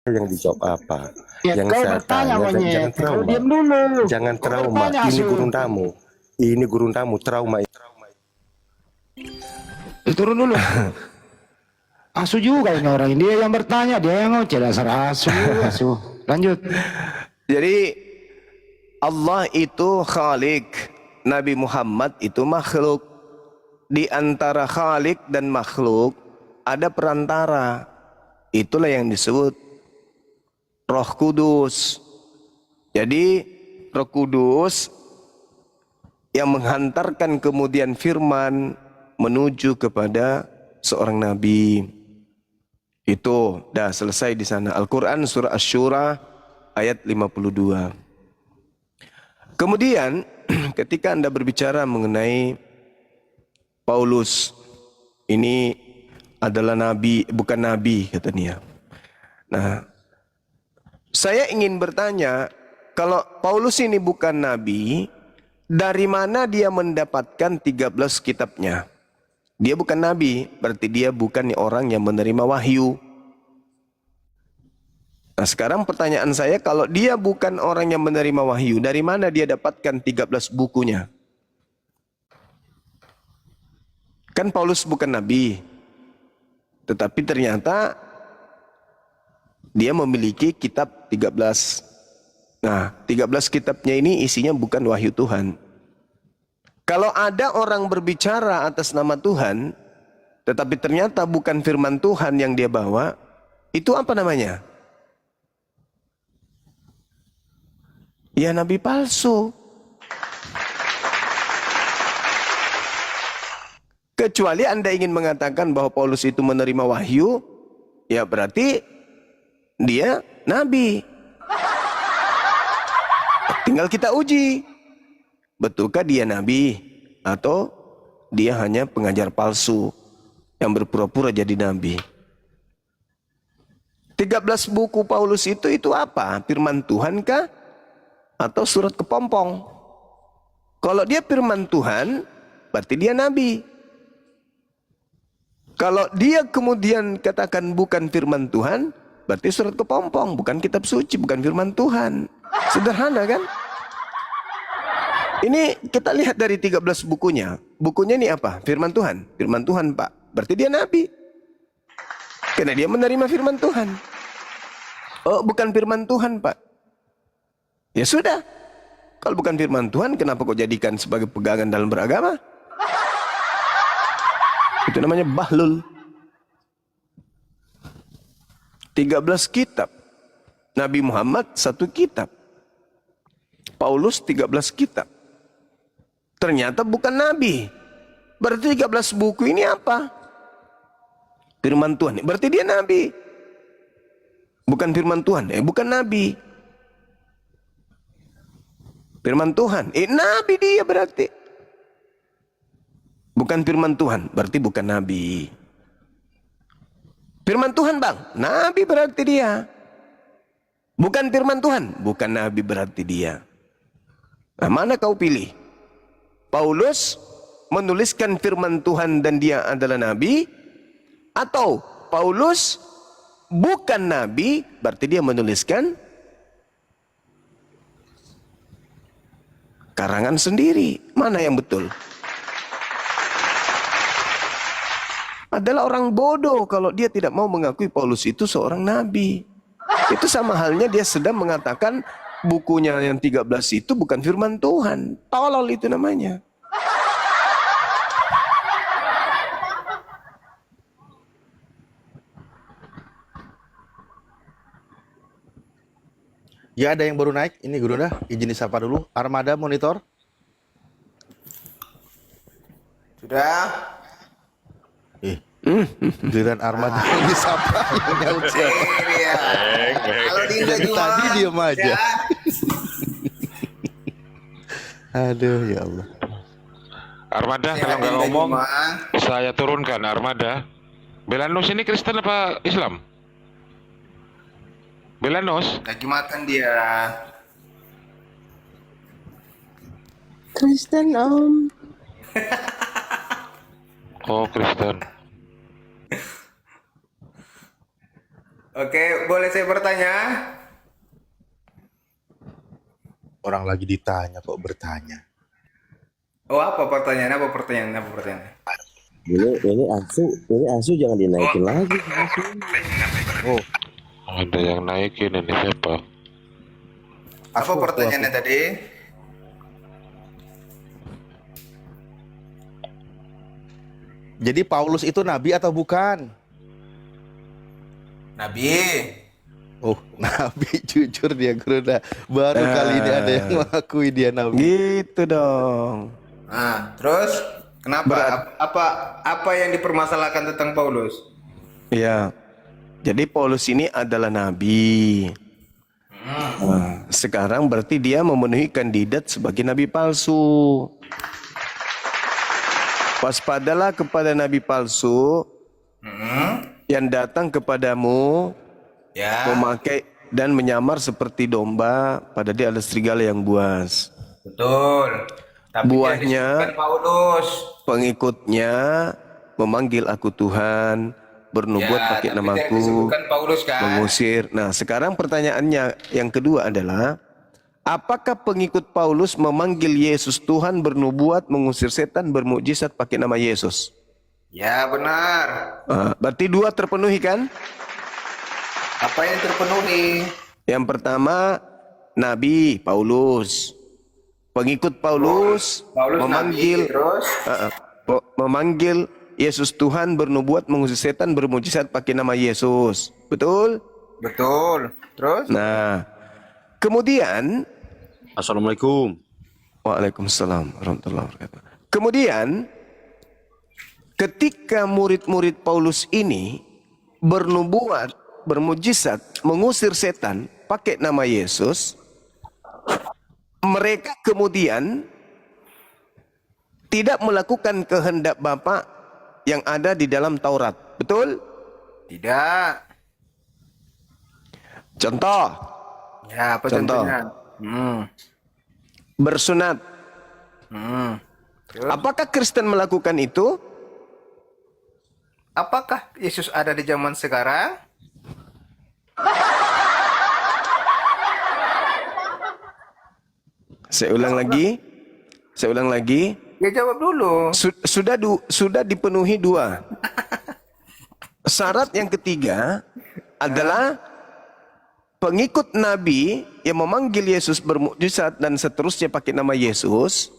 Yang dijawab apa? Ya, Yang kau saya bertanya tanya, dan monyet. jangan Kau trauma. diam dulu. Jangan Kau trauma. bertanya, Ini Asu. gurun tamu. Ini gurun tamu, trauma. Turun dulu. Asu juga ini orang. Dia yang bertanya, dia yang ngoceh dasar asu. Asu. Lanjut. Jadi Allah itu Khalik, Nabi Muhammad itu makhluk. Di antara Khalik dan makhluk ada perantara. Itulah yang disebut Roh Kudus. Jadi Roh Kudus yang menghantarkan kemudian firman menuju kepada seorang nabi. Itu dah selesai di sana. Al-Quran surah Asy-Syura ayat 52. Kemudian ketika Anda berbicara mengenai Paulus, ini adalah nabi, bukan nabi katanya. Nah, saya ingin bertanya, kalau Paulus ini bukan nabi, dari mana dia mendapatkan 13 kitabnya? Dia bukan nabi, berarti dia bukan orang yang menerima wahyu. Nah, sekarang pertanyaan saya, kalau dia bukan orang yang menerima wahyu, dari mana dia dapatkan 13 bukunya? Kan Paulus bukan nabi, tetapi ternyata dia memiliki kitab 13. Nah, 13 kitabnya ini isinya bukan wahyu Tuhan. Kalau ada orang berbicara atas nama Tuhan, tetapi ternyata bukan firman Tuhan yang dia bawa, itu apa namanya? Ya, nabi palsu. Kecuali Anda ingin mengatakan bahwa Paulus itu menerima wahyu, ya berarti dia nabi. Tinggal kita uji, betulkah dia nabi atau dia hanya pengajar palsu yang berpura-pura jadi nabi. 13 buku Paulus itu apa? Firman Tuhan kah? Atau surat kepompong? Kalau dia firman Tuhan, berarti dia nabi. Kalau dia kemudian katakan bukan firman Tuhan, berarti surat kepompong, bukan kitab suci, bukan firman Tuhan. Sederhana kan? Ini kita lihat dari 13 bukunya. Bukunya ini apa? Firman Tuhan. Firman Tuhan, Pak. Berarti dia nabi. Karena dia menerima firman Tuhan. Oh, bukan firman Tuhan, Pak. Ya sudah. Kalau bukan firman Tuhan, kenapa kau jadikan sebagai pegangan dalam beragama? Itu namanya bahlul. 13 kitab. Nabi Muhammad 1 kitab. Paulus 13 kitab. Ternyata bukan nabi. Berarti 13 buku ini apa? Firman Tuhan. Berarti dia nabi. Bukan firman Tuhan. Bukan nabi. Firman Tuhan. Nabi dia berarti. Bukan firman Tuhan. Berarti bukan nabi. Firman Tuhan, bang. Nabi berarti dia. Bukan firman Tuhan. Bukan nabi berarti dia. Nah, mana kau pilih? Paulus menuliskan firman Tuhan dan dia adalah nabi, atau Paulus bukan nabi berarti dia menuliskan karangan sendiri? Mana yang betul? Adalah orang bodoh kalau dia tidak mau mengakui Paulus itu seorang nabi. Itu sama halnya dia sedang mengatakan bukunya yang 13 itu bukan firman Tuhan. Tolol itu namanya. Ya, ada yang baru naik. Ini Guru dah, izin disapa dulu. Armada monitor. Sudah. Giliran Armada yang disapa. Yang nyaut siapa? Kalau di Dari tadi diem aja. Aduh, ya Allah. Armada kalau nggak ngomong, saya turunkan Armada. Belanus ini Kristen apa Islam? Belanus? Lagi makan dia. Kristen Om. Oh, Kristen. Oke. Oke, boleh saya bertanya? Orang lagi ditanya kok bertanya. Oh, apa pertanyaan? Apa pertanyaan? Apa pertanyaan? Ini asu jangan dinaikin lagi. Oh, Ada yang naikin ini siapa? Apa pertanyaannya tadi? jadi Paulus itu nabi atau bukan? Nabi. Oh, nabi jujur dia Gerunda. Baru kali ini ada yang mengakui dia nabi. Gitu dong. Nah, terus kenapa? Apa yang dipermasalahkan tentang Paulus? Ya. Jadi Paulus ini adalah nabi. Nah, sekarang berarti dia memenuhi kandidat sebagai nabi palsu. Waspadalah kepada nabi palsu yang datang kepadamu Ya, memakai dan menyamar seperti domba, pada dia ada serigala yang buas. betul. Tapi Buahnya- tidak disebutkan Paulus. Pengikutnya memanggil aku Tuhan, bernubuat Ya, pakai tapi tidak namaku, disebutkan Paulus kan? mengusir. Nah, sekarang pertanyaannya yang kedua adalah, apakah pengikut Paulus memanggil Yesus Tuhan, bernubuat, mengusir setan, bermukjizat pakai nama Yesus? Ya, benar. Berarti dua terpenuhi kan? Apa yang terpenuhi? Yang pertama, Nabi Paulus. Pengikut Paulus, Paulus memanggil Nabi, terus? memanggil Yesus Tuhan, bernubuat, mengusir setan, bermukjizat pakai nama Yesus. Betul? Betul. Terus? Nah, kemudian Assalamualaikum. Waalaikumsalam warahmatullahi wabarakatuh. Kemudian ketika murid-murid Paulus ini bernubuat, bermujizat, mengusir setan pakai nama Yesus, mereka kemudian tidak melakukan kehendak Bapa yang ada di dalam Taurat. Betul? Tidak. Contoh, Ya, apa Contoh. contohnya? bersunat. Terus? Apakah Kristen melakukan itu? Apakah Yesus ada di zaman sekarang? Saya ulang lagi. Saya ulang lagi. Ya, jawab dulu. Sudah dipenuhi dua. Syarat yang ketiga adalah pengikut Nabi yang memanggil Yesus, bermukjizat dan seterusnya pakai nama Yesus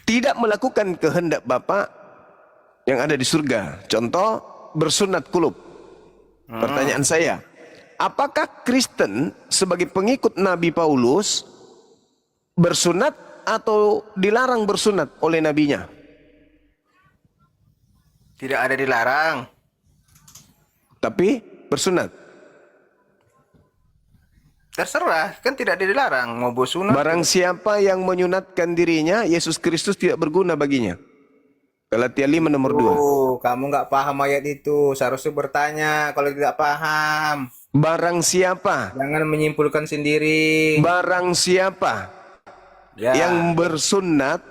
tidak melakukan kehendak Bapa yang ada di surga. Contoh, bersunat kulub. Pertanyaan saya, apakah Kristen sebagai pengikut Nabi Paulus bersunat atau dilarang bersunat oleh nabinya? Tidak ada dilarang. Tapi bersunat. Terserah, kan tidak ada dilarang. Mau bersunat. Barang siapa yang menyunatkan dirinya, Yesus Kristus tidak berguna baginya. Galatia 5 nomor 2. Oh, kamu nggak paham ayat itu. Seharusnya bertanya kalau tidak paham. Barang siapa, Jangan menyimpulkan sendiri. barang siapa Ya. yang bersunat,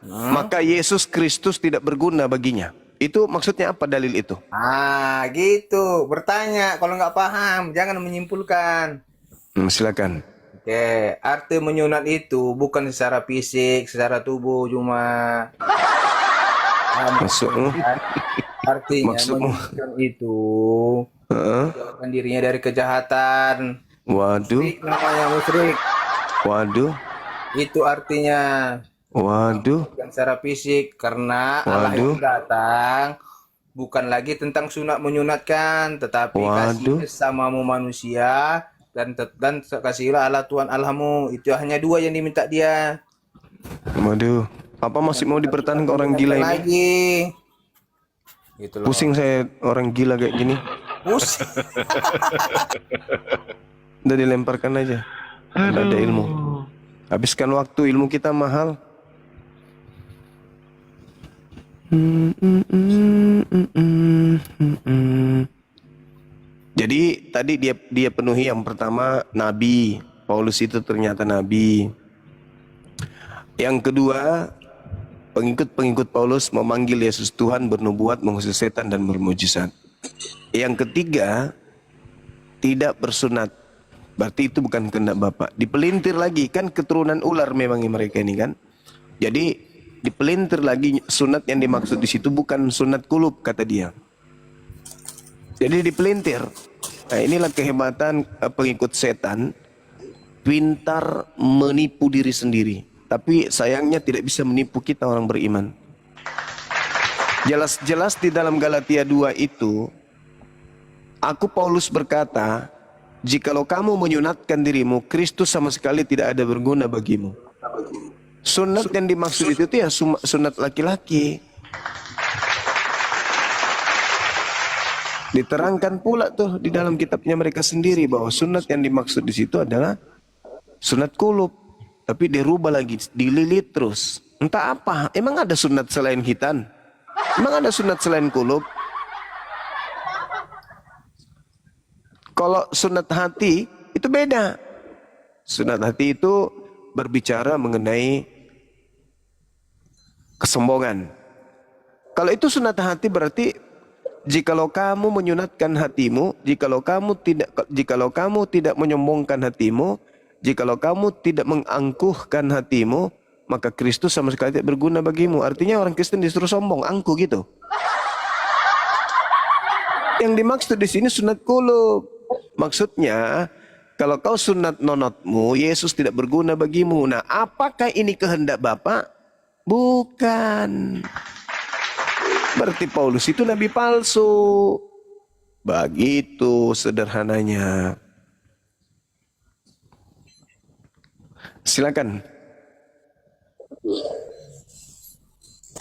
maka Yesus Kristus tidak berguna baginya. Itu maksudnya apa dalil itu? Ah, gitu. Bertanya kalau nggak paham. Jangan menyimpulkan. Silakan. Oke, arti menyunat itu bukan secara fisik, secara tubuh cuma. Maksudmu? Artinya Maksudmu? menyunatkan itu Heeh. menjauhkan dirinya dari kejahatan. Waduh, Musyrik namanya musyrik. waduh, Itu artinya waduh. bukan secara fisik karena Allah Waduh. yang datang bukan lagi tentang sunat menyunatkan, tetapi Waduh. kasih samamu manusia dan kasihlah Allah Tuhan Allahmu. Itu hanya dua yang diminta dia. Waduh. Apa masih mau dipertahankan orang gila ini? Lagi. Gitu loh. Pusing saya orang gila kayak gini. Pusing. Udah dilemparkan aja. Nggak ada ilmu. Habiskan waktu, ilmu kita mahal. Jadi tadi dia penuhi yang pertama nabi. Paulus itu ternyata nabi. Yang kedua, pengikut-pengikut Paulus memanggil Yesus Tuhan, bernubuat, mengusir setan dan bermujizat. Yang ketiga, tidak bersunat. Berarti itu bukan kehendak Bapak. Dipelintir lagi, kan keturunan ular memang mereka ini kan. Jadi dipelintir lagi, sunat yang dimaksud di situ bukan sunat kulub kata dia. Jadi dipelintir. Nah, inilah kehebatan pengikut setan, pintar menipu diri sendiri. Tapi sayangnya tidak bisa menipu kita orang beriman. Jelas-jelas di dalam Galatia 2 itu, aku Paulus berkata, jikalau kamu menyunatkan dirimu, Kristus sama sekali tidak ada berguna bagimu. Sunat yang dimaksud itu ya sunat laki-laki. Diterangkan pula tuh di dalam kitabnya mereka sendiri bahwa sunat yang dimaksud di situ adalah sunat kulub. Tapi dirubah lagi, dililit terus. Entah apa, emang ada sunat selain khitan? Emang ada sunat selain kulub? Kalau sunat hati itu beda. Sunat hati itu berbicara mengenai kesombongan. Kalau itu sunat hati berarti jikalau kamu menyunatkan hatimu, jikalau kamu tidak menyombongkan hatimu, jikalau kamu tidak mengangkuhkan hatimu, maka Kristus sama sekali tidak berguna bagimu. Artinya orang Kristen disuruh sombong, angkuh gitu. Yang dimaksud di sini sunat kulub. Maksudnya, kalau kau sunat nonotmu, Yesus tidak berguna bagimu. Nah, apakah ini kehendak Bapa? Bukan. Berarti Paulus itu nabi palsu. Begitu sederhananya. Silakan.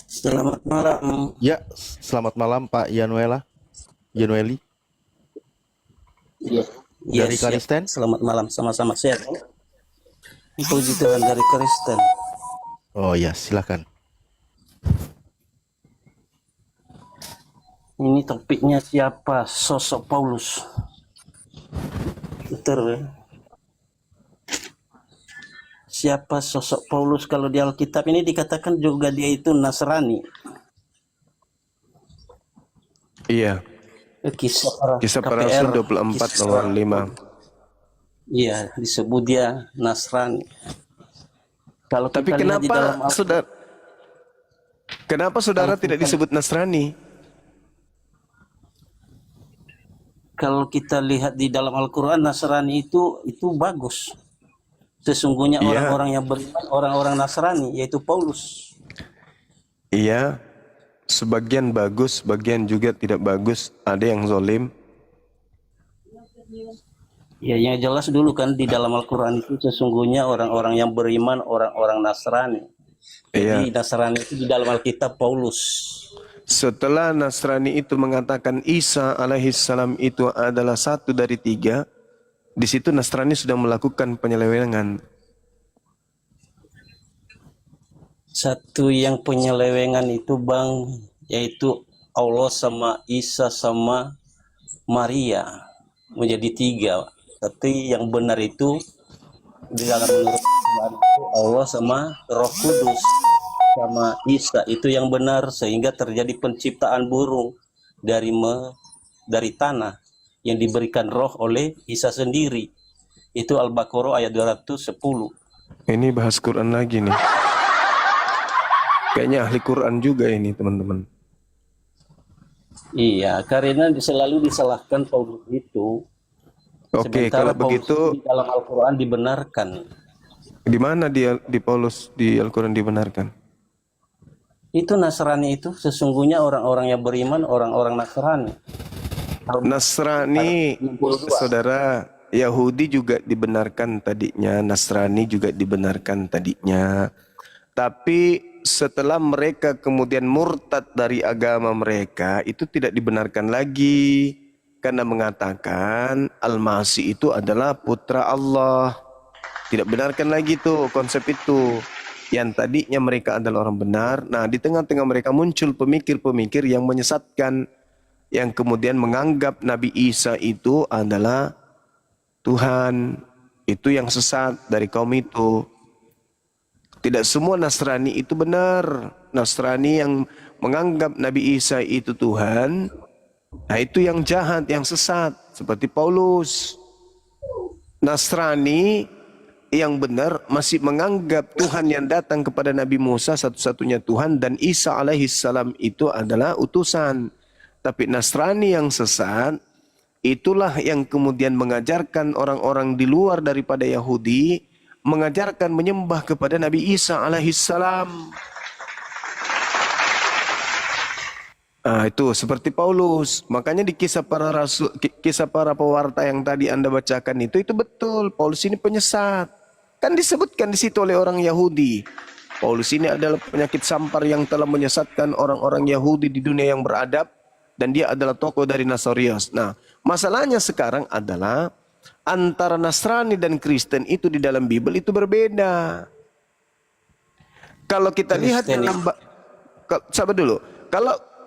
Selamat malam. Ya, selamat malam Pak Yanueli. Iya. Dari siap. Kristen. Selamat malam, sama-sama sehat. Puji Tuhan dari Kristen. Oh ya, silakan. Ini topiknya siapa sosok Paulus? Betul ya? Siapa sosok Paulus? Kalau di Alkitab ini dikatakan juga dia itu Nasrani. Iya. Kisah para Rasul 24 nomor 5. Iya, disebut dia Nasrani. Kalau Tapi kita lihat di dalam kenapa saudara tidak disebut Nasrani? Kalau kita lihat di dalam Al-Quran, Nasrani itu bagus. Sesungguhnya Iya. orang-orang yang beriman, orang-orang Nasrani, yaitu Paulus. Iya, sebagian bagus, sebagian juga tidak bagus. Ada yang zalim. Ya, yang jelas dulu kan di dalam Al-Quran itu sesungguhnya orang-orang yang beriman, orang-orang Nasrani. Jadi Nasrani itu di dalam Alkitab Paulus. Setelah Nasrani itu mengatakan Isa alaihissalam itu adalah satu dari 3, di situ Nasrani sudah melakukan penyelewengan. Satu yang penyelewengan itu Bang, yaitu Allah sama Isa sama Maria menjadi 3. Tapi yang benar itu di dalam menurut Quran itu Allah sama Roh Kudus sama Isa itu yang benar, sehingga terjadi penciptaan burung dari tanah yang diberikan roh oleh Isa sendiri. Itu Al-Baqarah ayat 210. Ini bahas Quran lagi nih. Kayaknya ahli Quran juga ini teman-teman. Iya, karena selalu disalahkan Paulus itu. Oke, Sementara kalau begitu Paulus di dalam Al-Quran dibenarkan. di mana dia di Paulus di Al-Quran dibenarkan? Itu Nasrani itu sesungguhnya orang-orang yang beriman, orang-orang Nasrani. Nasrani, saudara, Yahudi juga dibenarkan tadinya, Nasrani juga dibenarkan tadinya. Tapi setelah mereka kemudian murtad dari agama mereka, itu tidak dibenarkan lagi. Karena mengatakan Al-Masih itu adalah putra Allah. Tidak benarkan lagi tuh konsep itu. Yang tadinya mereka adalah orang benar. Nah, di tengah-tengah mereka muncul pemikir-pemikir yang menyesatkan, yang kemudian menganggap Nabi Isa itu adalah Tuhan. Itu yang sesat dari kaum itu. Tidak semua Nasrani itu benar. Nasrani yang menganggap Nabi Isa itu Tuhan, Nah, itu yang jahat, yang sesat. Seperti Paulus. Nasrani yang benar masih menganggap Tuhan yang datang kepada Nabi Musa satu-satunya Tuhan dan Isa alaihissalam itu adalah utusan. Tapi Nasrani yang sesat itulah yang kemudian mengajarkan orang-orang di luar daripada Yahudi, mengajarkan menyembah kepada Nabi Isa alaihissalam. Itu seperti Paulus. Makanya di kisah para rasul, kisah para pewarta yang tadi Anda bacakan itu betul. Paulus ini penyesat. Kan disebutkan di situ oleh orang Yahudi. Paulus ini adalah penyakit sampar yang telah menyesatkan orang-orang Yahudi di dunia yang beradab. Dan dia adalah tokoh dari Nasorius. Nah, masalahnya sekarang adalah antara Nasrani dan Kristen itu di dalam Bible itu berbeda. Kalau kita lihat dalam sabar dulu.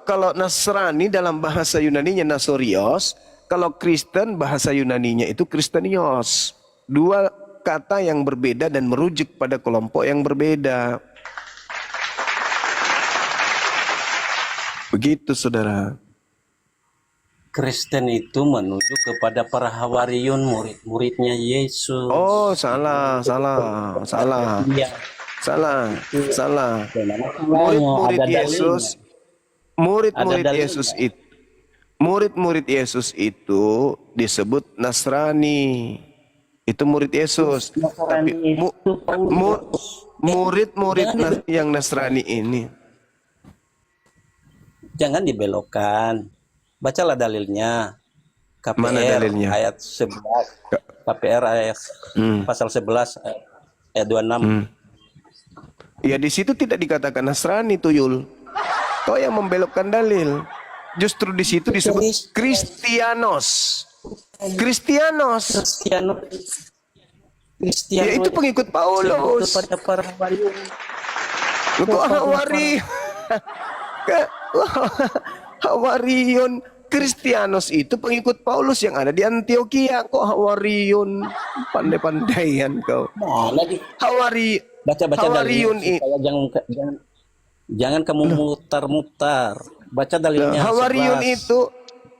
Kalau Nasrani dalam bahasa Yunaninya Nasorios, kalau Kristen bahasa Yunaninya itu Kristenios. Dua kata yang berbeda dan merujuk pada kelompok yang berbeda. Begitu, saudara. Kristen itu menuju kepada para Hawariyun, murid-muridnya Yesus. Oh, salah. Iya. Salah. Murid-murid Yesus, murid-murid Yesus itu disebut Nasrani. Itu murid Yesus. Tapi murid-murid yang Nasrani ini Jangan dibelokkan. Bacalah dalilnya. KPR Mana dalilnya? ayat 11. KPR ayat pasal 11 ayat 26. Ya di situ tidak dikatakan Nasrani, Tuyul. Kau yang membelokkan dalil. Justru di situ disebut Kristianos. Ya itu pengikut Paulus. Kepada para Hawariyun. Kok Hawariyun Kristianos itu pengikut Paulus yang ada di Antioquia. Kok Hawariyun? Pandai-pandaian kau. Mana di baca Hawariyun dalilnya supaya jangan kamu mutar-mutar. Baca dalilnya.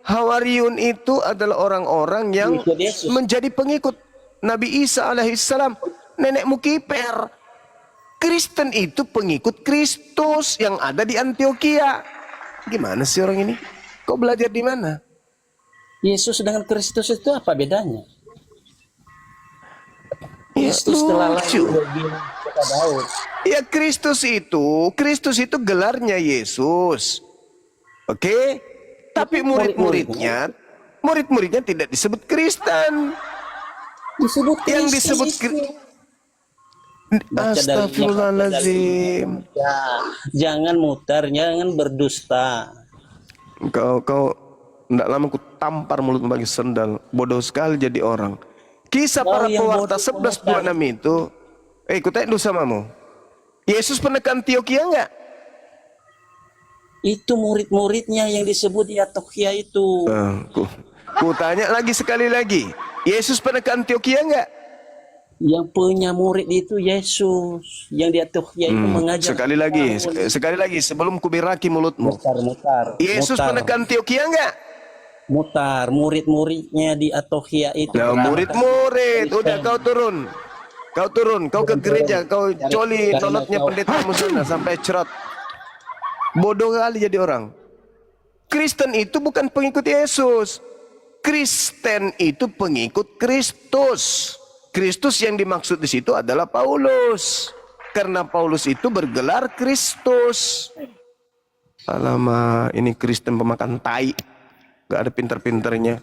Hawariyun itu adalah orang-orang yang menjadi pengikut Nabi Isa alaihissalam, nenekmu kiper. Kristen itu pengikut Kristus yang ada di Antioquia. Gimana sih orang ini? Kau belajar di mana? Yesus dengan Kristus itu apa bedanya? Ya, Kristus telah lucu. lahir kata Daud. Ya Kristus itu gelarnya Yesus. Oke? Tapi murid-muridnya tidak disebut Kristen. Disebut Yang Kristus disebut itu. Astagfirullahaladzim. Ya, jangan mutar, jangan berdusta. Kau tidak lama ku tampar mulutmu bagi sendal. Bodoh sekali jadi orang. Kisah para pewarta 11:26 itu. Ku tanya dulu samamu. Yesus pernah ke Antioquia enggak? Itu murid-muridnya yang disebut di Antioquia itu. Ku tanya lagi sekali lagi. Yesus pernah ke Antioquia enggak? Yang punya murid itu Yesus. Yang di Antioquia itu mengajar. Sekali lagi sebelum kubiraki mulutmu. Mutar. Yesus pernah ke Antioquia enggak? Mutar. Murid-muridnya di Antioquia itu. Nah, murid-murid. Udah kau turun. Kau ke gereja. Kau coli nonotnya pendetamu sana sampai cerot. Bodoh kali jadi orang. Kristen itu bukan pengikut Yesus. Kristen itu pengikut Kristus. Kristus yang dimaksud di situ adalah Paulus. Karena Paulus itu bergelar Kristus. Alamak, ini Kristen pemakan tai. Gak ada pinter-pinternya.